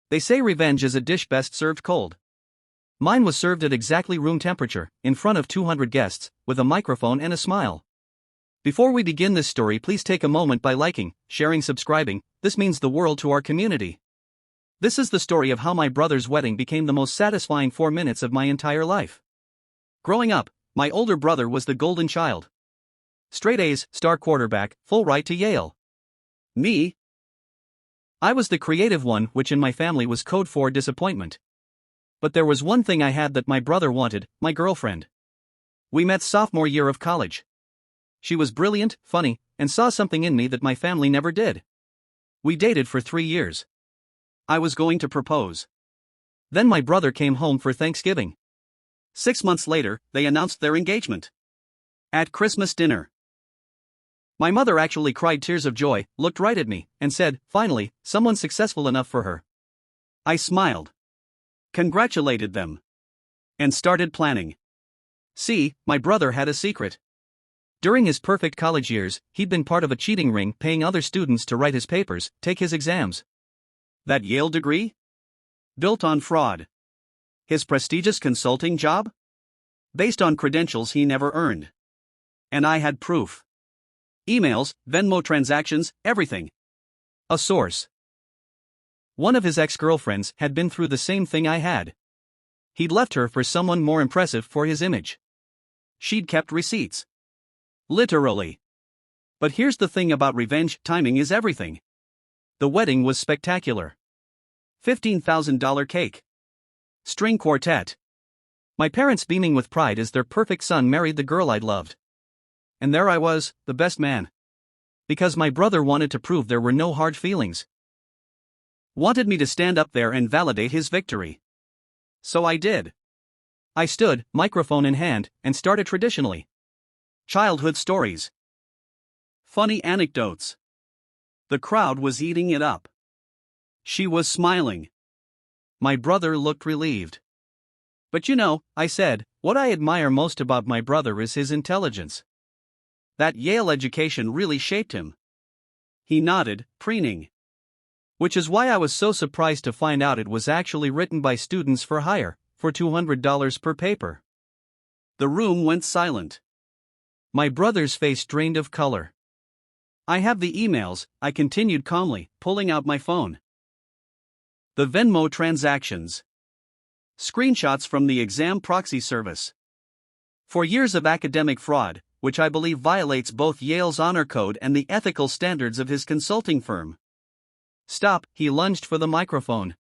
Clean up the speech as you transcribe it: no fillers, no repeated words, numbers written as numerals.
They say revenge is a dish best served cold. Mine was served at exactly room temperature, in front of 200 guests, with a microphone and a smile. Before we begin this story, please take a moment by liking, sharing, subscribing. This means the world to our community. This is the story of how my brother's wedding became the most satisfying 4 minutes of my entire life. Growing up, my older brother was the golden child. Straight A's, star quarterback, full ride to Yale. Me? I was the creative one, which in my family was code for disappointment. But there was one thing I had that my brother wanted: my girlfriend. We met sophomore year of college. She was brilliant, funny, and saw something in me that my family never did. We dated for 3 years. I was going to propose. Then my brother came home for Thanksgiving. 6 months later, they announced their engagement. At Christmas dinner, my mother actually cried tears of joy, looked right at me, and said, "Finally, someone successful enough for her." I smiled, congratulated them, and started planning. See, my brother had a secret. During his perfect college years, he'd been part of a cheating ring, paying other students to write his papers, take his exams. That Yale degree? Built on fraud. His prestigious consulting job? Based on credentials he never earned. And I had proof. Emails, Venmo transactions, everything. A source. One of his ex-girlfriends had been through the same thing I had. He'd left her for someone more impressive for his image. She'd kept receipts. Literally. But here's the thing about revenge: timing is everything. The wedding was spectacular. $15,000 cake. String quartet. My parents beaming with pride as their perfect son married the girl I'd loved. And there I was, the best man. Because my brother wanted to prove there were no hard feelings. Wanted me to stand up there and validate his victory. So I did. I stood, microphone in hand, and started traditionally. Childhood stories. Funny anecdotes. The crowd was eating it up. She was smiling. My brother looked relieved. But you know, I said, what I admire most about my brother is his intelligence. That Yale education really shaped him. He nodded, preening. Which is why I was so surprised to find out it was actually written by students for hire, for $200 per paper. The room went silent. My brother's face drained of color. I have the emails, I continued calmly, pulling out my phone. The Venmo transactions. Screenshots from the exam proxy service. For years of academic fraud, which I believe violates both Yale's honor code and the ethical standards of his consulting firm. Stop, he lunged for the microphone.